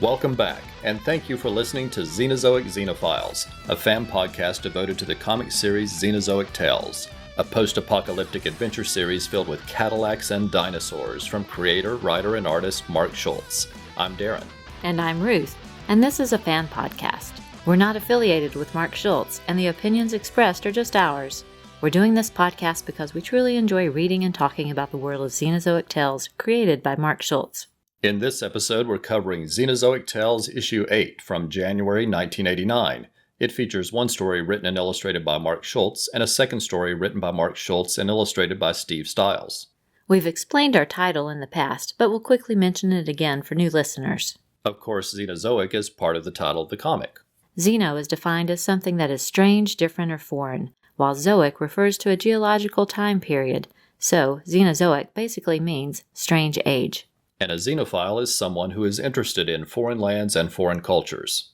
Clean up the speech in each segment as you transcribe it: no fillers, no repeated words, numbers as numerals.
Welcome back, and thank you for listening to Xenozoic Xenophiles, a fan podcast devoted to the comic series Xenozoic Tales, a post-apocalyptic adventure series filled with Cadillacs and dinosaurs from creator, writer, and artist Mark Schultz. I'm Darren. And I'm Ruth, and this is a fan podcast. We're not affiliated with Mark Schultz, and the opinions expressed are just ours. We're doing this podcast because we truly enjoy reading and talking about the world of Xenozoic Tales created by Mark Schultz. In this episode, we're covering Xenozoic Tales Issue 8 from January 1989. It features one story written and illustrated by Mark Schultz, and a second story written by Mark Schultz and illustrated by Steve Stiles. We've explained our title in the past, but we'll quickly mention it again for new listeners. Of course, Xenozoic is part of the title of the comic. Xeno is defined as something that is strange, different, or foreign, while zoic refers to a geological time period, so Xenozoic basically means strange age. And a xenophile is someone who is interested in foreign lands and foreign cultures.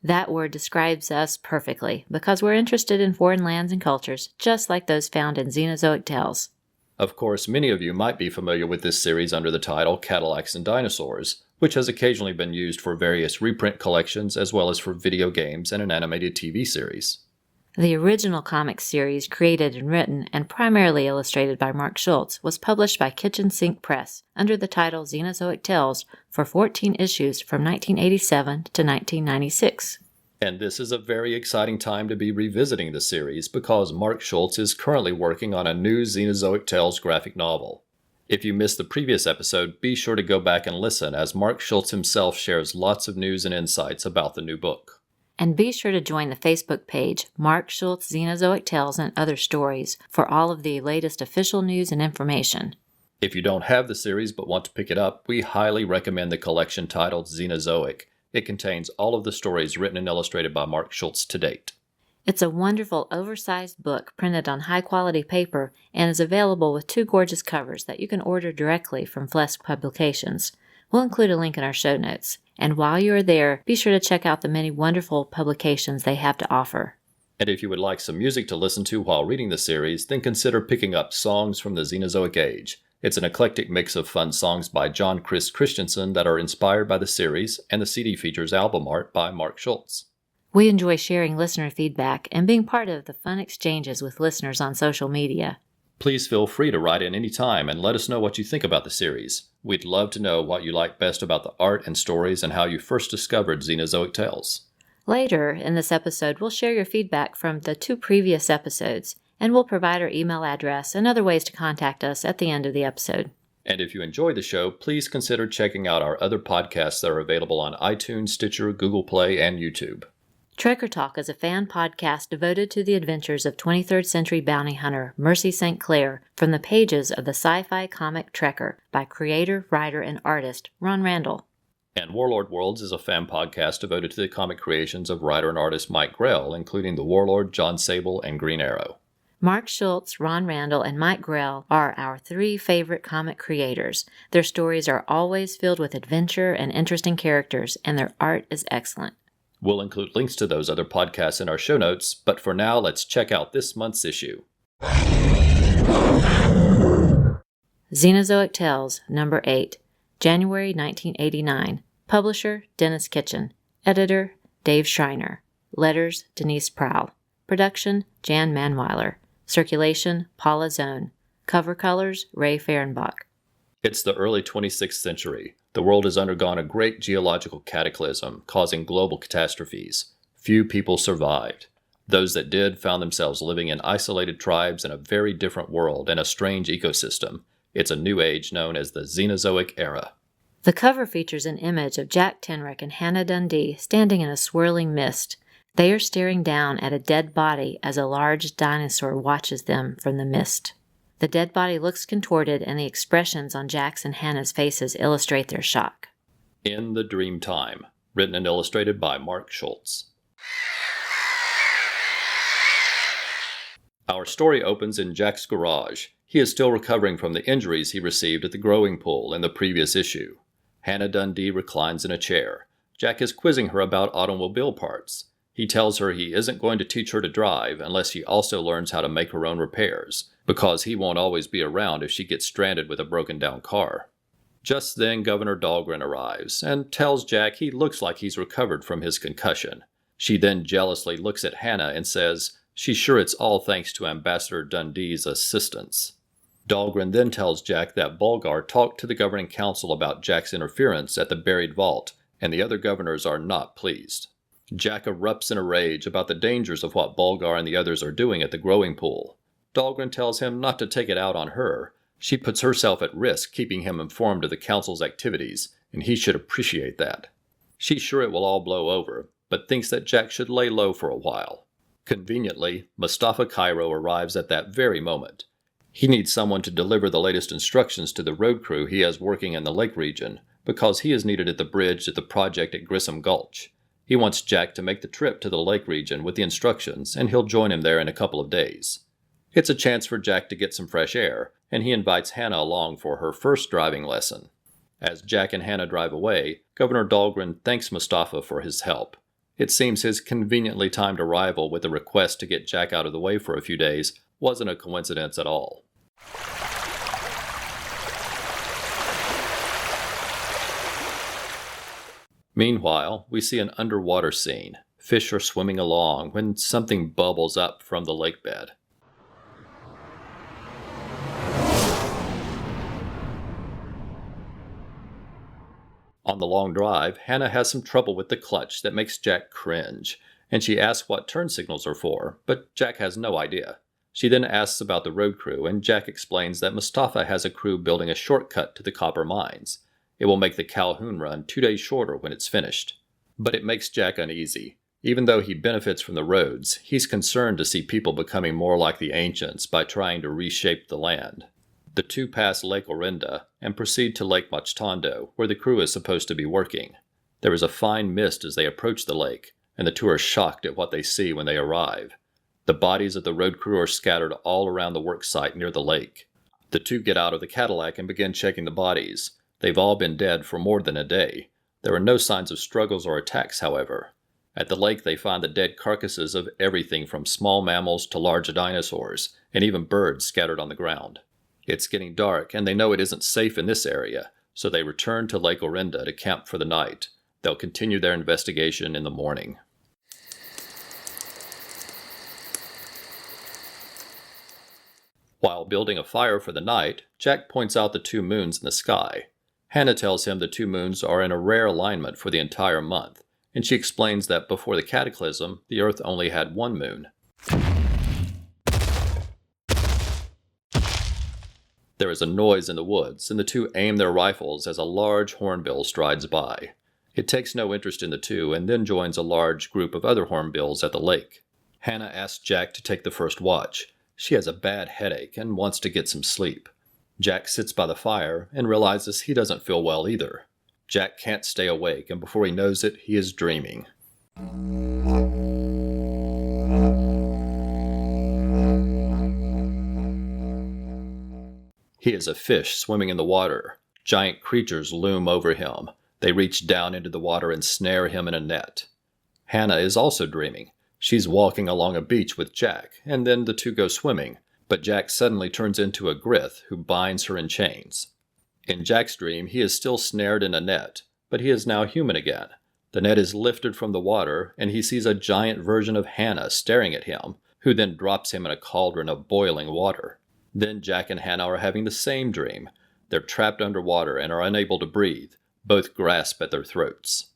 That word describes us perfectly, because we're interested in foreign lands and cultures, just like those found in Xenozoic Tales. Of course, many of you might be familiar with this series under the title Cadillacs and Dinosaurs, which has occasionally been used for various reprint collections as well as for video games and an animated TV series. The original comic series, created and written and primarily illustrated by Mark Schultz, was published by Kitchen Sink Press under the title Xenozoic Tales for 14 issues from 1987 to 1996. And this is a very exciting time to be revisiting the series because Mark Schultz is currently working on a new Xenozoic Tales graphic novel. If you missed the previous episode, be sure to go back and listen as Mark Schultz himself shares lots of news and insights about the new book. And be sure to join the Facebook page, Mark Schultz Xenozoic Tales and Other Stories, for all of the latest official news and information. If you don't have the series but want to pick it up, we highly recommend the collection titled Xenozoic. It contains all of the stories written and illustrated by Mark Schultz to date. It's a wonderful, oversized book printed on high-quality paper and is available with 2 gorgeous covers that you can order directly from Flesk Publications. We'll include a link in our show notes. And while you are there, be sure to check out the many wonderful publications they have to offer. And if you would like some music to listen to while reading the series, then consider picking up Songs from the Xenozoic Age. It's an eclectic mix of fun songs by John Chris Christensen that are inspired by the series, and the CD features album art by Mark Schultz. We enjoy sharing listener feedback and being part of the fun exchanges with listeners on social media. Please feel free to write in any time and let us know what you think about the series. We'd love to know what you like best about the art and stories and how you first discovered Xenozoic Tales. Later in this episode, we'll share your feedback from the 2 previous episodes, and we'll provide our email address and other ways to contact us at the end of the episode. And if you enjoy the show, please consider checking out our other podcasts that are available on iTunes, Stitcher, Google Play, and YouTube. Trekker Talk is a fan podcast devoted to the adventures of 23rd century bounty hunter Mercy St. Clair from the pages of the sci-fi comic Trekker by creator, writer, and artist Ron Randall. And Warlord Worlds is a fan podcast devoted to the comic creations of writer and artist Mike Grell, including the Warlord, John Sable, and Green Arrow. Mark Schultz, Ron Randall, and Mike Grell are our 3 favorite comic creators. Their stories are always filled with adventure and interesting characters, and their art is excellent. We'll include links to those other podcasts in our show notes, but for now, let's check out this month's issue. Xenozoic Tales, number 8, January 1989. Publisher, Dennis Kitchen. Editor, Dave Schreiner. Letters, Denise Prowl. Production, Jan Manweiler. Circulation, Paula Zone. Cover colors, Ray Fehrenbach. It's the early 26th century. The world has undergone a great geological cataclysm, causing global catastrophes. Few people survived. Those that did found themselves living in isolated tribes in a very different world and a strange ecosystem. It's a new age known as the Xenozoic era. The cover features an image of Jack Tenrick and Hannah Dundee standing in a swirling mist. They are staring down at a dead body as a large dinosaur watches them from the mist. The dead body looks contorted, and the expressions on Jack's and Hannah's faces illustrate their shock. In the Dream Time, written and illustrated by Mark Schultz. Our story opens in Jack's garage. He is still recovering from the injuries he received at the growing pool in the previous issue. Hannah Dundee reclines in a chair. Jack is quizzing her about automobile parts. He tells her he isn't going to teach her to drive unless she also learns how to make her own repairs, because he won't always be around if she gets stranded with a broken down car. Just then Governor Dahlgren arrives and tells Jack he looks like he's recovered from his concussion. She then jealously looks at Hannah and says she's sure it's all thanks to Ambassador Dundee's assistance. Dahlgren then tells Jack that Bulgar talked to the governing council about Jack's interference at the buried vault, and the other governors are not pleased. Jack erupts in a rage about the dangers of what Bulgar and the others are doing at the growing pool. Dahlgren tells him not to take it out on her. She puts herself at risk keeping him informed of the council's activities, and he should appreciate that. She's sure it will all blow over, but thinks that Jack should lay low for a while. Conveniently, Mustafa Cairo arrives at that very moment. He needs someone to deliver the latest instructions to the road crew he has working in the lake region, because he is needed at the bridge at the project at Grissom Gulch. He wants Jack to make the trip to the lake region with the instructions, and he'll join him there in a couple of days. It's a chance for Jack to get some fresh air, and he invites Hannah along for her first driving lesson. As Jack and Hannah drive away, Governor Dahlgren thanks Mustafa for his help. It seems his conveniently timed arrival with a request to get Jack out of the way for a few days wasn't a coincidence at all. Meanwhile, we see an underwater scene. Fish are swimming along when something bubbles up from the lake bed. On the long drive, Hannah has some trouble with the clutch that makes Jack cringe, and she asks what turn signals are for, but Jack has no idea. She then asks about the road crew, and Jack explains that Mustafa has a crew building a shortcut to the copper mines. It will make the Calhoun run 2 days shorter when it's finished. But it makes Jack uneasy. Even though he benefits from the roads, he's concerned to see people becoming more like the ancients by trying to reshape the land. The two pass Lake Orinda and proceed to Lake Machtondo, where the crew is supposed to be working. There is a fine mist as they approach the lake, and the two are shocked at what they see when they arrive. The bodies of the road crew are scattered all around the work site near the lake. The two get out of the Cadillac and begin checking the bodies. They've all been dead for more than a day. There are no signs of struggles or attacks, however. At the lake they find the dead carcasses of everything from small mammals to large dinosaurs, and even birds scattered on the ground. It's getting dark, and they know it isn't safe in this area, so they return to Lake Orinda to camp for the night. They'll continue their investigation in the morning. While building a fire for the night, Jack points out the two moons in the sky. Hannah tells him the two moons are in a rare alignment for the entire month, and she explains that before the cataclysm, the Earth only had one moon. There is a noise in the woods, and the two aim their rifles as a large hornbill strides by. It takes no interest in the two, and then joins a large group of other hornbills at the lake. Hannah asks Jack to take the first watch. She has a bad headache and wants to get some sleep. Jack sits by the fire and realizes he doesn't feel well either. Jack can't stay awake, and before he knows it, he is dreaming. He is a fish swimming in the water. Giant creatures loom over him. They reach down into the water and snare him in a net. Hannah is also dreaming. She's walking along a beach with Jack, and then the two go swimming, but Jack suddenly turns into a Grith who binds her in chains. In Jack's dream, he is still snared in a net, but he is now human again. The net is lifted from the water, and he sees a giant version of Hannah staring at him, who then drops him in a cauldron of boiling water. Then Jack and Hannah are having the same dream. They're trapped underwater and are unable to breathe. Both grasp at their throats.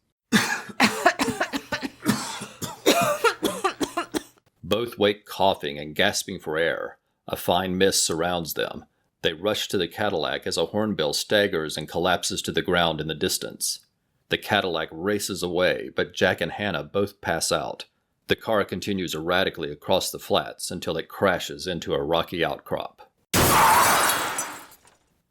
Both wake coughing and gasping for air. A fine mist surrounds them. They rush to the Cadillac as a hornbill staggers and collapses to the ground in the distance. The Cadillac races away, but Jack and Hannah both pass out. The car continues erratically across the flats until it crashes into a rocky outcrop.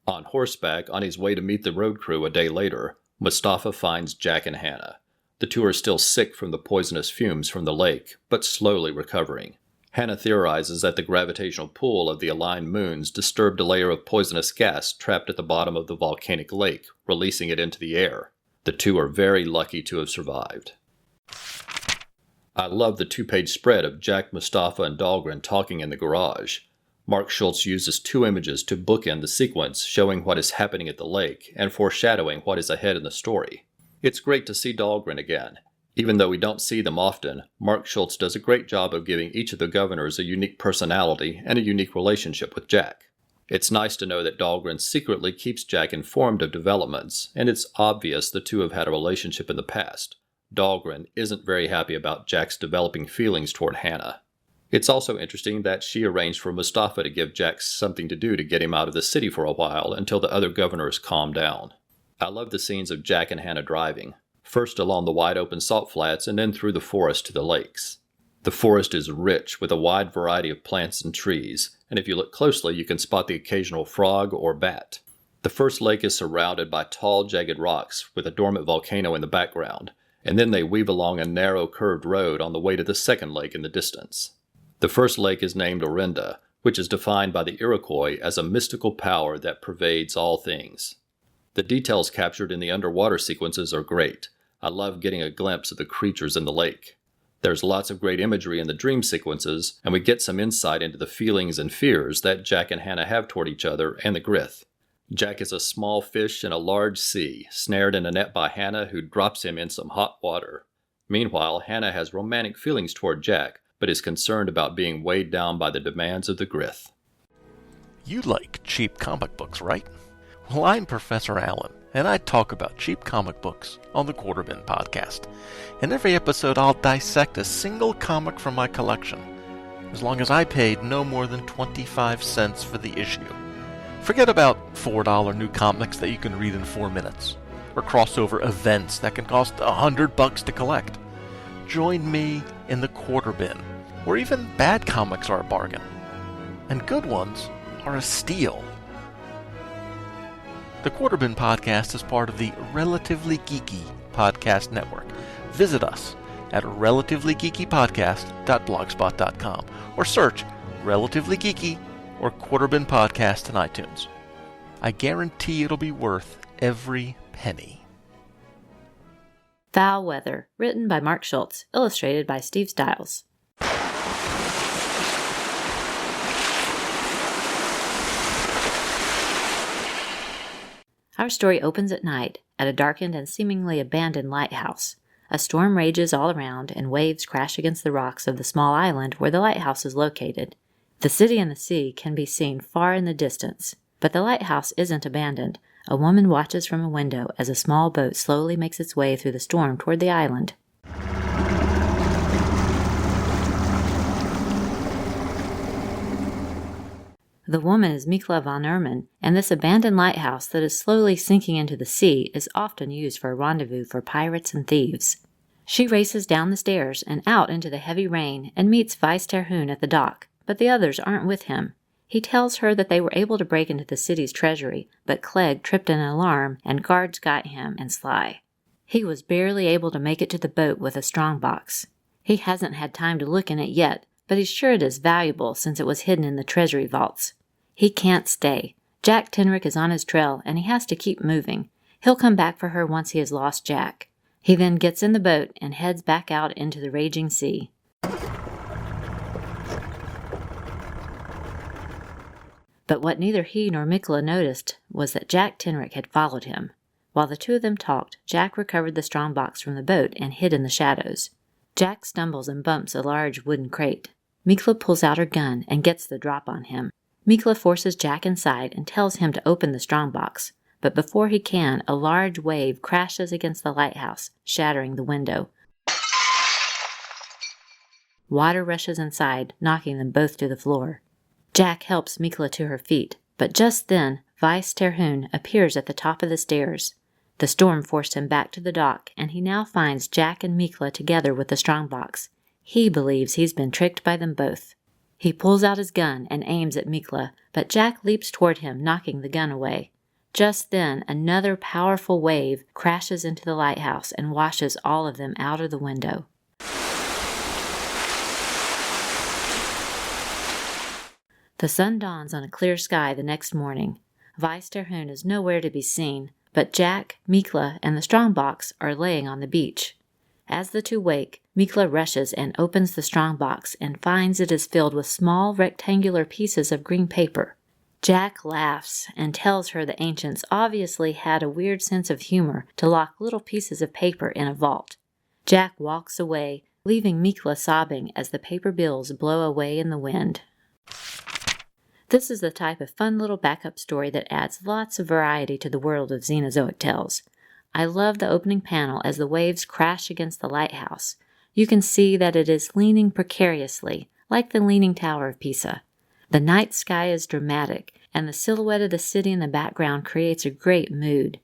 On horseback, on his way to meet the road crew a day later, Mustafa finds Jack and Hannah. The two are still sick from the poisonous fumes from the lake, but slowly recovering. Hannah theorizes that the gravitational pull of the aligned moons disturbed a layer of poisonous gas trapped at the bottom of the volcanic lake, releasing it into the air. The two are very lucky to have survived. I love the 2-page spread of Jack, Mustafa, and Dahlgren talking in the garage. Mark Schultz uses two images to bookend the sequence, showing what is happening at the lake and foreshadowing what is ahead in the story. It's great to see Dahlgren again. Even though we don't see them often, Mark Schultz does a great job of giving each of the governors a unique personality and a unique relationship with Jack. It's nice to know that Dahlgren secretly keeps Jack informed of developments, and it's obvious the two have had a relationship in the past. Dahlgren isn't very happy about Jack's developing feelings toward Hannah. It's also interesting that she arranged for Mustafa to give Jack something to do to get him out of the city for a while until the other governors calm down. I love the scenes of Jack and Hannah driving, first along the wide open salt flats and then through the forest to the lakes. The forest is rich with a wide variety of plants and trees, and if you look closely you can spot the occasional frog or bat. The first lake is surrounded by tall, jagged rocks with a dormant volcano in the background, and then they weave along a narrow, curved road on the way to the second lake in the distance. The first lake is named Orinda, which is defined by the Iroquois as a mystical power that pervades all things. The details captured in the underwater sequences are great. I love getting a glimpse of the creatures in the lake. There's lots of great imagery in the dream sequences, and we get some insight into the feelings and fears that Jack and Hannah have toward each other and the Grith. Jack is a small fish in a large sea, snared in a net by Hannah, who drops him in some hot water. Meanwhile, Hannah has romantic feelings toward Jack, but is concerned about being weighed down by the demands of the Grith. You like cheap comic books, right? Well, I'm Professor Allen, and I talk about cheap comic books on the Quarterbin podcast. In every episode, I'll dissect a single comic from my collection, as long as I paid no more than 25 cents for the issue. Forget about $4 new comics that you can read in 4 minutes, or crossover events that can cost $100 to collect. Join me in the Quarterbin, where even bad comics are a bargain, and good ones are a steal. The Quarterbin podcast is part of the Relatively Geeky podcast network. Visit us at relativelygeekypodcast.blogspot.com or search Relatively Geeky or Quarterbin Podcast in iTunes. I guarantee it'll be worth every penny. Foul Weather, written by Mark Schultz, illustrated by Steve Stiles. Our story opens at night at a darkened and seemingly abandoned lighthouse. A storm rages all around, and waves crash against the rocks of the small island where the lighthouse is located. The city and the sea can be seen far in the distance, but the lighthouse isn't abandoned. A woman watches from a window as a small boat slowly makes its way through the storm toward the island. The woman is Mikla von Erman, and this abandoned lighthouse that is slowly sinking into the sea is often used for a rendezvous for pirates and thieves. She races down the stairs and out into the heavy rain and meets Vice Terhune at the dock, but the others aren't with him. He tells her that they were able to break into the city's treasury, but Clegg tripped an alarm and guards got him and Sly. He was barely able to make it to the boat with a strongbox. He hasn't had time to look in it yet, but he's sure it is valuable since it was hidden in the treasury vaults. He can't stay. Jack Tenrick is on his trail, and he has to keep moving. He'll come back for her once he has lost Jack. He then gets in the boat and heads back out into the raging sea. But what neither he nor Mikla noticed was that Jack Tenrick had followed him. While the two of them talked, Jack recovered the strongbox from the boat and hid in the shadows. Jack stumbles and bumps a large wooden crate. Mikla pulls out her gun and gets the drop on him. Mikla forces Jack inside and tells him to open the strongbox, but before he can, a large wave crashes against the lighthouse, shattering the window. Water rushes inside, knocking them both to the floor. Jack helps Mikla to her feet, but just then, Vice Terhune appears at the top of the stairs. The storm forced him back to the dock, and he now finds Jack and Mikla together with the strongbox. He believes he's been tricked by them both. He pulls out his gun and aims at Mikla, but Jack leaps toward him, knocking the gun away. Just then, another powerful wave crashes into the lighthouse and washes all of them out of the window. The sun dawns on a clear sky the next morning. Vice Terhune is nowhere to be seen, but Jack, Mikla, and the strongbox are laying on the beach. As the two wake, Mikla rushes and opens the strongbox and finds it is filled with small rectangular pieces of green paper. Jack laughs and tells her the ancients obviously had a weird sense of humor to lock little pieces of paper in a vault. Jack walks away, leaving Mikla sobbing as the paper bills blow away in the wind. This is the type of fun little backup story that adds lots of variety to the world of Xenozoic Tales. I love the opening panel as the waves crash against the lighthouse. You can see that it is leaning precariously, like the Leaning Tower of Pisa. The night sky is dramatic, and the silhouette of the city in the background creates a great mood.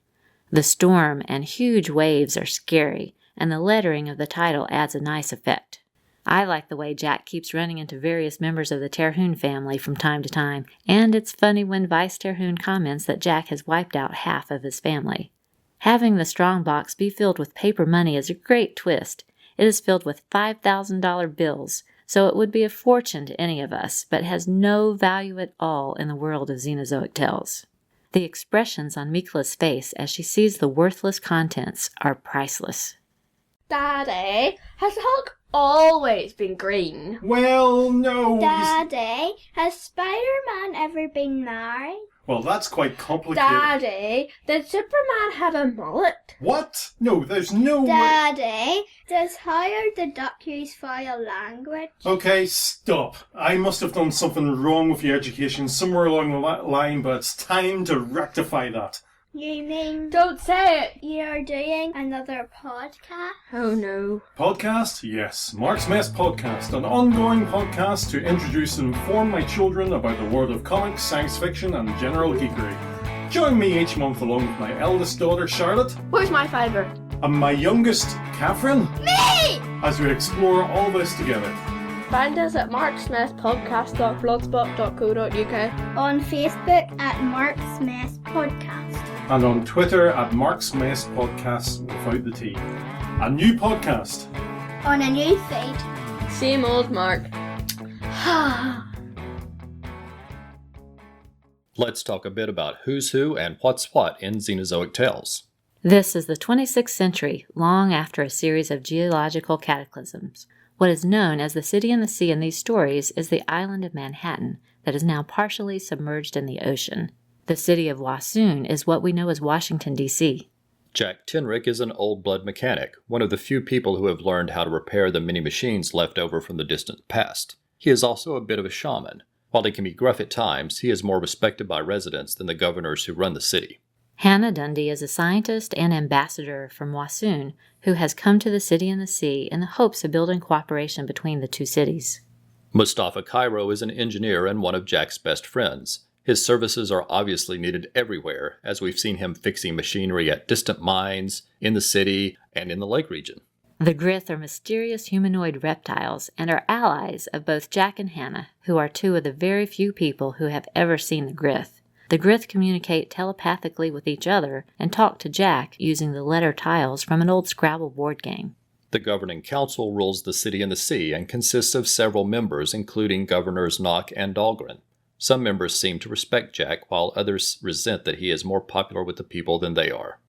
The storm and huge waves are scary, and the lettering of the title adds a nice effect. I like the way Jack keeps running into various members of the Terhune family from time to time, and it's funny when Vice Terhune comments that Jack has wiped out half of his family. Having the strongbox be filled with paper money is a great twist. It is filled with $5,000 bills, so it would be a fortune to any of us, but has no value at all in the world of Xenozoic Tales. The expressions on Mikla's face as she sees the worthless contents are priceless. Daddy, has the Hulk always been green? Well, no. Daddy, has Spider-Man ever been married? Well, that's quite complicated. Daddy, did Superman have a mullet? What? No, there's no way. Daddy, does Howard the Duck use foul language? Okay, stop. I must have done something wrong with your education somewhere along the line, but it's time to rectify that. You mean Don't say it! you're doing another podcast? Oh no. Podcast? Yes. Mark's Mess Podcast, an ongoing podcast to introduce and inform my children about the world of comics, science fiction, and general geekery. Join me each month along with my eldest daughter, Charlotte, Where's my fiver? and my youngest, Catherine, Me! as we explore all this together. Find us at marksmithpodcast.blogspot.co.uk. On Facebook at Mark's Mess Podcast. And on Twitter at Mark's Mess Podcast without the T. A new podcast. On a new feed. Same old Mark. Let's talk a bit about who's who and what's what in Xenozoic Tales. This is the 26th century, long after a series of geological cataclysms. What is known as the City in the Sea in these stories is the island of Manhattan that is now partially submerged in the ocean. The city of Wassoon is what we know as Washington, D.C. Jack Tenrick is an old-blood mechanic, one of the few people who have learned how to repair the many machines left over from the distant past. He is also a bit of a shaman. While he can be gruff at times, he is more respected by residents than the governors who run the city. Hannah Dundee is a scientist and ambassador from Wassoon who has come to the City in the Sea in the hopes of building cooperation between the two cities. Mustafa Cairo is an engineer and one of Jack's best friends. His services are obviously needed everywhere, as we've seen him fixing machinery at distant mines, in the city, and in the lake region. The Grith are mysterious humanoid reptiles and are allies of both Jack and Hannah, who are two of the very few people who have ever seen the Grith. The Grith communicate telepathically with each other and talk to Jack using the letter tiles from an old Scrabble board game. The governing council rules the City in the Sea and consists of several members, including Governors Nock and Dahlgren. Some members seem to respect Jack, while others resent that he is more popular with the people than they are.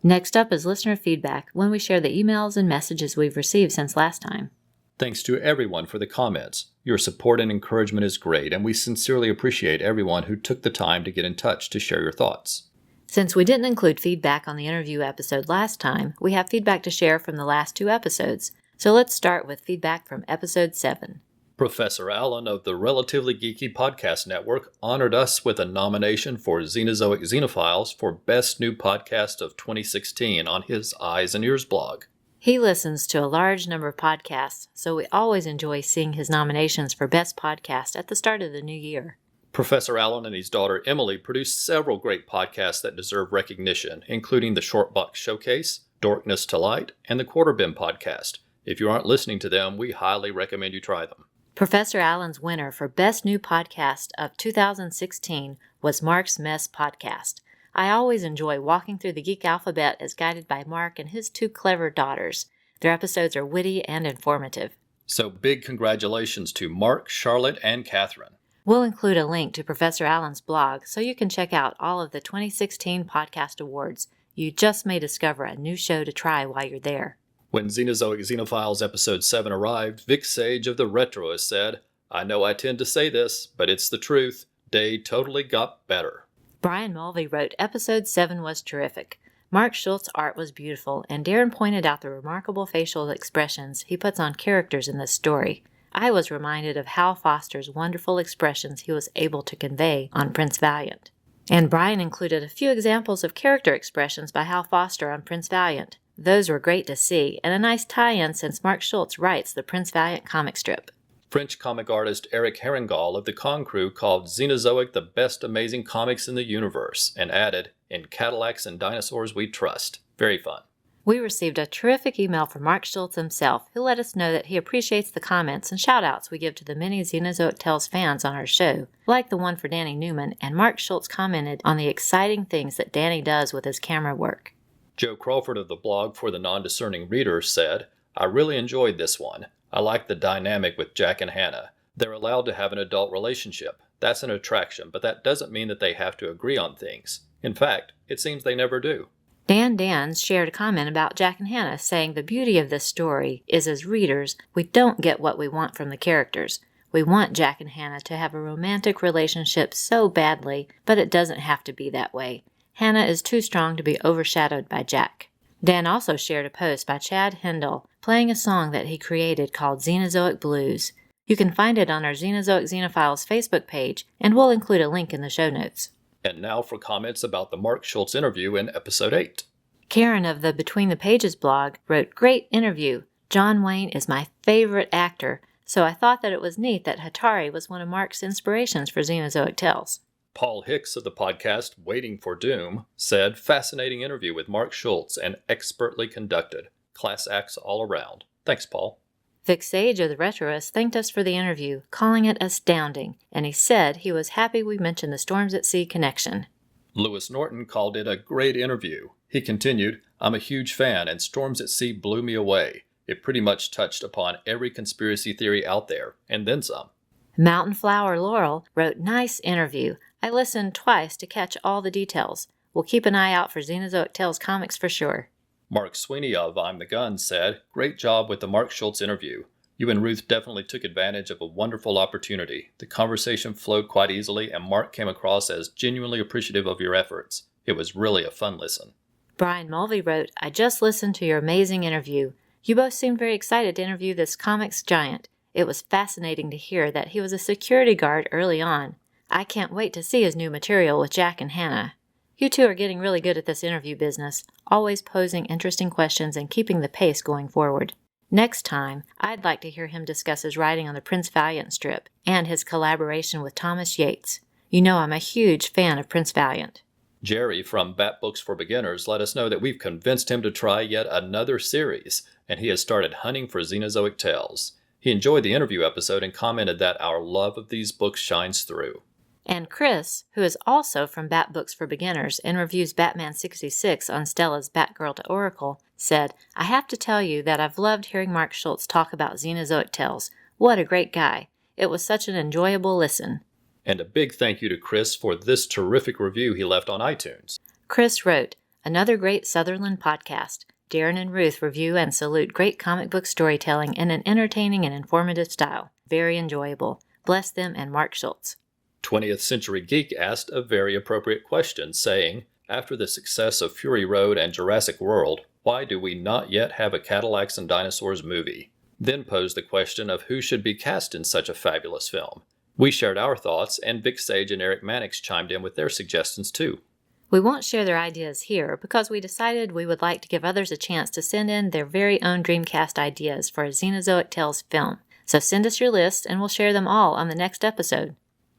Next up is listener feedback when we share the emails and messages we've received since last time. Thanks to everyone for the comments. Your support and encouragement is great, and we sincerely appreciate everyone who took the time to get in touch to share your thoughts. Since we didn't include feedback on the interview episode last time, we have feedback to share from the last two episodes. So let's start with feedback from episode 7. Professor Allen of the Relatively Geeky Podcast Network honored us with a nomination for Xenozoic Xenophiles for Best New Podcast of 2016 on his Eyes and Ears blog. He listens to a large number of podcasts, so we always enjoy seeing his nominations for Best Podcast at the start of the new year. Professor Allen and his daughter Emily produced several great podcasts that deserve recognition, including the Shortbox Showcase, Dorkness to Light, and the Quarterbin Podcast. If you aren't listening to them, we highly recommend you try them. Professor Allen's winner for Best New Podcast of 2016 was Mark's Mess Podcast. I always enjoy walking through the geek alphabet as guided by Mark and his two clever daughters. Their episodes are witty and informative. So big congratulations to Mark, Charlotte, and Catherine. We'll include a link to Professor Allen's blog so you can check out all of the 2016 podcast awards, You just may discover a new show to try while you're there. When Xenozoic Xenophiles Episode 7 arrived, Vic Sage of the Retroist said, "I know I tend to say this, but it's the truth. Day totally got better." Brian Mulvey wrote Episode 7 was terrific. Mark Schultz's art was beautiful, and Darren pointed out the remarkable facial expressions he puts on characters in this story. I was reminded of Hal Foster's wonderful expressions he was able to convey on Prince Valiant. And Brian included a few examples of character expressions by Hal Foster on Prince Valiant. Those were great to see, and a nice tie-in since Mark Schultz writes the Prince Valiant comic strip. French comic artist Eric Herringall of the Con Crew called Xenozoic the best amazing comics in the universe, and added, "In Cadillacs and Dinosaurs we trust." Very fun. We received a terrific email from Mark Schultz himself, who let us know that he appreciates the comments and shout-outs we give to the many Xenozoic Tales fans on our show, like the one for Danny Newman, and Mark Schultz commented on the exciting things that Danny does with his camera work. Joe Crawford of the blog for the Non-Discerning Reader said, "I really enjoyed this one. I like the dynamic with Jack and Hannah. They're allowed to have an adult relationship. That's an attraction, but that doesn't mean that they have to agree on things. In fact, it seems they never do." Dan Dans shared a comment about Jack and Hannah, saying the beauty of this story is as readers, we don't get what we want from the characters. We want Jack and Hannah to have a romantic relationship so badly, but it doesn't have to be that way. Hannah is too strong to be overshadowed by Jack. Dan also shared a post by Chad Hendel playing a song that he created called Xenozoic Blues. You can find it on our Xenozoic Xenophiles Facebook page, and we'll include a link in the show notes. And now for comments about the Mark Schultz interview in Episode 8. Karen of the Between the Pages blog wrote, "Great interview. John Wayne is my favorite actor, so I thought that it was neat that Hatari was one of Mark's inspirations for Xenozoic Tales." Paul Hicks of the podcast Waiting for Doom said, "Fascinating interview with Mark Schultz and expertly conducted. Class acts all around." Thanks, Paul. Vic Sage of the Retroist thanked us for the interview, calling it astounding, and he said he was happy we mentioned the Storms at Sea connection. Lewis Norton called it a great interview. He continued, "I'm a huge fan, and Storms at Sea blew me away. It pretty much touched upon every conspiracy theory out there, and then some." Mountain Flower Laurel wrote, "Nice interview. I listened twice to catch all the details. We'll keep an eye out for Xenozoic Tales comics for sure." Mark Sweeney of I'm the Gun said, "Great job with the Mark Schultz interview. You and Ruth definitely took advantage of a wonderful opportunity. The conversation flowed quite easily, and Mark came across as genuinely appreciative of your efforts. It was really a fun listen." Brian Mulvey wrote, "I just listened to your amazing interview. You both seemed very excited to interview this comics giant. It was fascinating to hear that he was a security guard early on. I can't wait to see his new material with Jack and Hannah. You two are getting really good at this interview business, always posing interesting questions and keeping the pace going forward. Next time, I'd like to hear him discuss his writing on the Prince Valiant strip and his collaboration with Thomas Yates. You know I'm a huge fan of Prince Valiant." Jerry from Bat Books for Beginners let us know that we've convinced him to try yet another series, and he has started hunting for Xenozoic Tales. He enjoyed the interview episode and commented that our love of these books shines through. And Chris, who is also from Bat Books for Beginners and reviews Batman 66 on Stella's Batgirl to Oracle, said, "I have to tell you that I've loved hearing Mark Schultz talk about Xenozoic Tales. What a great guy. It was such an enjoyable listen." And a big thank you to Chris for this terrific review he left on iTunes. Chris wrote, "Another great Sutherland podcast. Darren and Ruth review and salute great comic book storytelling in an entertaining and informative style. Very enjoyable. Bless them and Mark Schultz." 20th Century Geek asked a very appropriate question, saying, "After the success of Fury Road and Jurassic World, why do we not yet have a Cadillacs and Dinosaurs movie?" Then posed the question of who should be cast in such a fabulous film. We shared our thoughts, and Vic Sage and Eric Mannix chimed in with their suggestions too. We won't share their ideas here because we decided we would like to give others a chance to send in their very own Dreamcast ideas for a Xenozoic Tales film. So send us your list and we'll share them all on the next episode.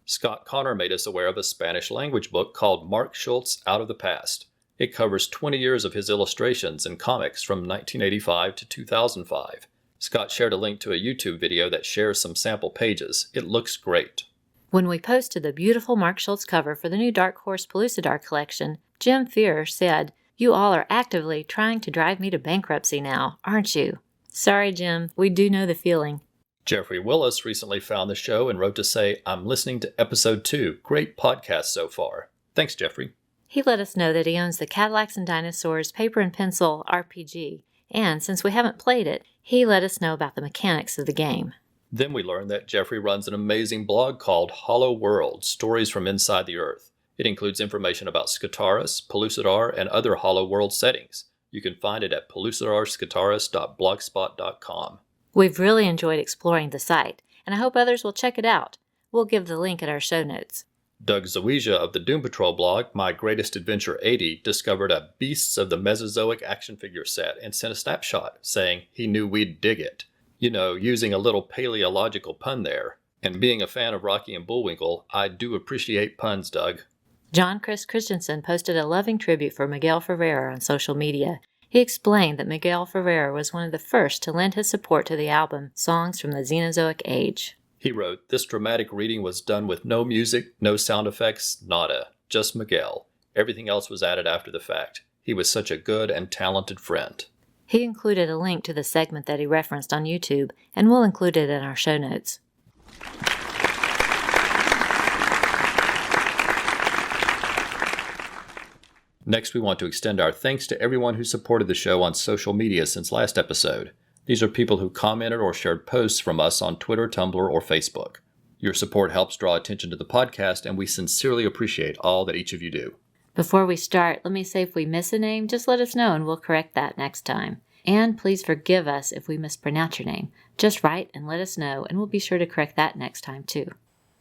Scott Connor made us aware of a Spanish language book called Mark Schultz Out of the Past. It covers 20 years of his illustrations and comics from 1985 to 2005. Scott shared a link to a YouTube video that shares some sample pages. It looks great. When we posted the beautiful Mark Schultz cover for the new Dark Horse Pellucidar collection, Jim Fear said, "You all are actively trying to drive me to bankruptcy now, aren't you?" Sorry, Jim. We do know the feeling. Jeffrey Willis recently found the show and wrote to say, "I'm listening to episode 2. Great podcast so far." Thanks, Jeffrey. He let us know that he owns the Cadillacs and Dinosaurs Paper and Pencil RPG, and since we haven't played it, he let us know about the mechanics of the game. Then we learned that Jeffrey runs an amazing blog called Hollow World, Stories from Inside the Earth. It includes information about Skitaris, Pellucidar, and other Hollow World settings. You can find it at pellucidarskitaris.blogspot.com. We've really enjoyed exploring the site, and I hope others will check it out. We'll give the link in our show notes. Doug Zawija of the Doom Patrol blog, My Greatest Adventure 80, discovered a Beasts of the Mesozoic action figure set and sent a snapshot, saying he knew we'd dig it. You know, using a little paleological pun there. And being a fan of Rocky and Bullwinkle, I do appreciate puns, Doug. John Chris Christensen posted a loving tribute for Miguel Ferreira on social media. He explained that Miguel Ferreira was one of the first to lend his support to the album Songs from the Xenozoic Age. He wrote, "This dramatic reading was done with no music, no sound effects, nada. Just Miguel. Everything else was added after the fact. He was such a good and talented friend." He included a link to the segment that he referenced on YouTube, and we'll include it in our show notes. Next, we want to extend our thanks to everyone who supported the show on social media since last episode. These are people who commented or shared posts from us on Twitter, Tumblr, or Facebook. Your support helps draw attention to the podcast, and we sincerely appreciate all that each of you do. Before we start, let me say if we miss a name, just let us know and we'll correct that next time. And please forgive us if we mispronounce your name. Just write and let us know, and we'll be sure to correct that next time too.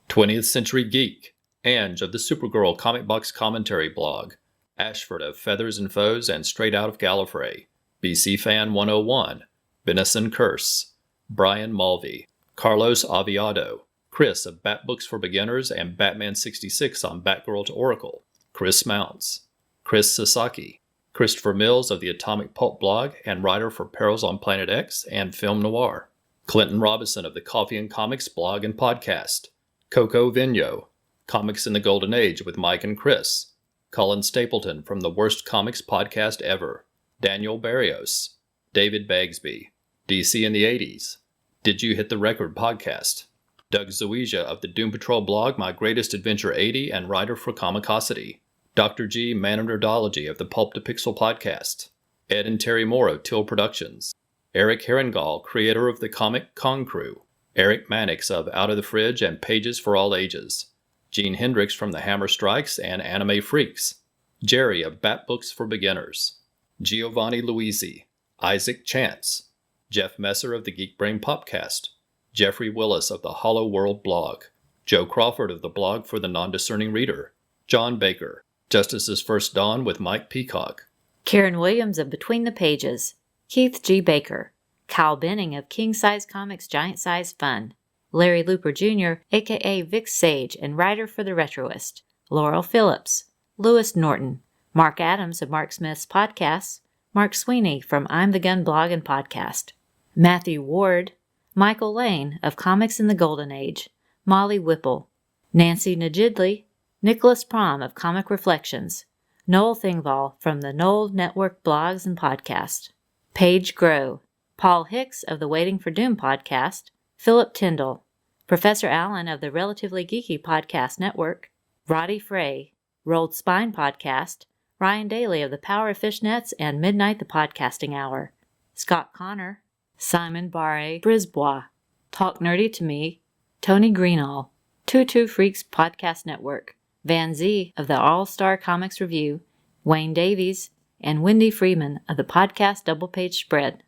20th Century Geek, Ange of the Supergirl Comic Box Commentary blog, Ashford of Feathers and Foes and Straight Out of Gallifrey, BC Fan 101, Benison Curse, Brian Mulvey, Carlos Aviado, Chris of Bat Books for Beginners and Batman 66 on Batgirl to Oracle, Chris Mounts, Chris Sasaki, Christopher Mills of the Atomic Pulp blog and writer for Perils on Planet X and Film Noir, Clinton Robinson of the Coffee and Comics blog and podcast, Coco Vigno, Comics in the Golden Age with Mike and Chris, Colin Stapleton from the Worst Comics Podcast Ever, Daniel Barrios, David Bagsby, DC in the 80s, Did You Hit the Record podcast, Doug Zawija of the Doom Patrol blog My Greatest Adventure 80 and writer for Comicosity, Dr. G. Man of Nerdology of the Pulp to Pixel podcast, Ed and Terry Moore of Till Productions, Eric Herringall, creator of the comic Con Crew, Eric Mannix of Out of the Fridge and Pages for All Ages, Gene Hendricks from The Hammer Strikes and Anime Freaks, Jerry of Bat Books for Beginners, Giovanni Luisi, Isaac Chance, Jeff Messer of the Geek Brain Popcast, Jeffrey Willis of the Hollow World blog, Joe Crawford of the blog for the Non-Discerning Reader, John Baker, Justice's First Dawn with Mike Peacock, Karen Williams of Between the Pages, Keith G. Baker, Kyle Benning of King Size Comics Giant Size Fun, Larry Looper Jr., a.k.a. Vic Sage and writer for The Retroist, Laurel Phillips, Lewis Norton, Mark Adams of Mark Smith's Podcasts, Mark Sweeney from I'm the Gun blog and podcast, Matthew Ward, Michael Lane of Comics in the Golden Age, Molly Whipple, Nancy Najidley, Nicholas Prom of Comic Reflections, Noel Thingvall from the Noel Network blogs and podcast, Paige Grow, Paul Hicks of the Waiting for Doom podcast, Philip Tyndall, Professor Allen of the Relatively Geeky Podcast Network, Roddy Frey, Rolled Spine Podcast, Ryan Daly of the Power of Fishnets and Midnight the Podcasting Hour, Scott Connor, Simon Barre Brisbois, Talk Nerdy to Me, Tony Greenall, Tutu Freaks Podcast Network, Van Z of the All-Star Comics Review, Wayne Davies, and Wendy Freeman of the podcast Double Page Spread.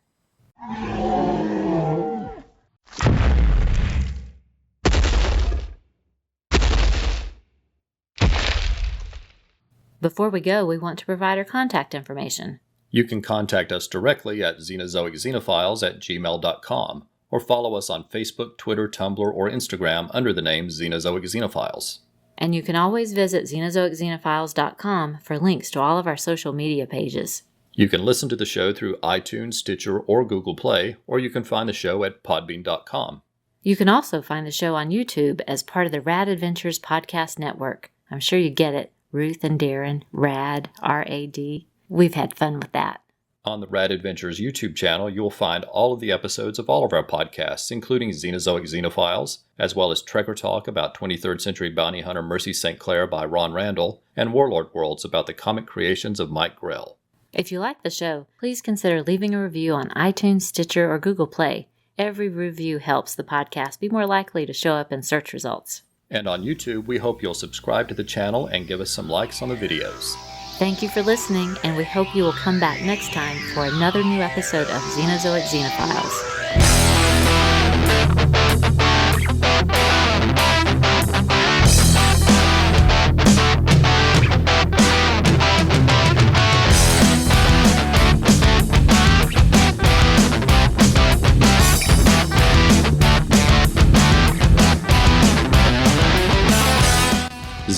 Before we go, we want to provide our contact information. You can contact us directly at Xenozoic Xenophiles at gmail.com or follow us on Facebook, Twitter, Tumblr, or Instagram under the name Xenozoic Xenophiles. And you can always visit XenozoicXenophiles.com for links to all of our social media pages. You can listen to the show through iTunes, Stitcher, or Google Play, or you can find the show at podbean.com. You can also find the show on YouTube as part of the Rad Adventures Podcast Network. I'm sure you get it. Ruth and Darren, Rad, R-A-D. We've had fun with that. On the Rad Adventures YouTube channel, you will find all of the episodes of all of our podcasts, including Xenozoic Xenophiles, as well as Trekker Talk about 23rd Century Bounty Hunter Mercy St. Clair by Ron Randall, and Warlord Worlds about the comic creations of Mike Grell. If you like the show, please consider leaving a review on iTunes, Stitcher, or Google Play. Every review helps the podcast be more likely to show up in search results. And on YouTube, we hope you'll subscribe to the channel and give us some likes on the videos. Thank you for listening, and we hope you will come back next time for another new episode of Xenozoic Xenophiles.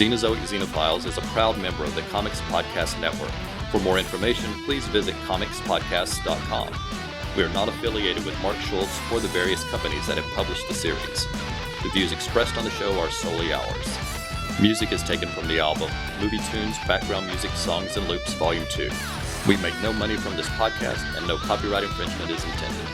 Xenozoic Xenophiles is a proud member of the Comics Podcast Network. For more information, please visit comicspodcasts.com. We are not affiliated with Mark Schultz or the various companies that have published the series. The views expressed on the show are solely ours. Music is taken from the album Movie Tunes, Background Music, Songs and Loops, Volume 2. We make no money from this podcast, and no copyright infringement is intended.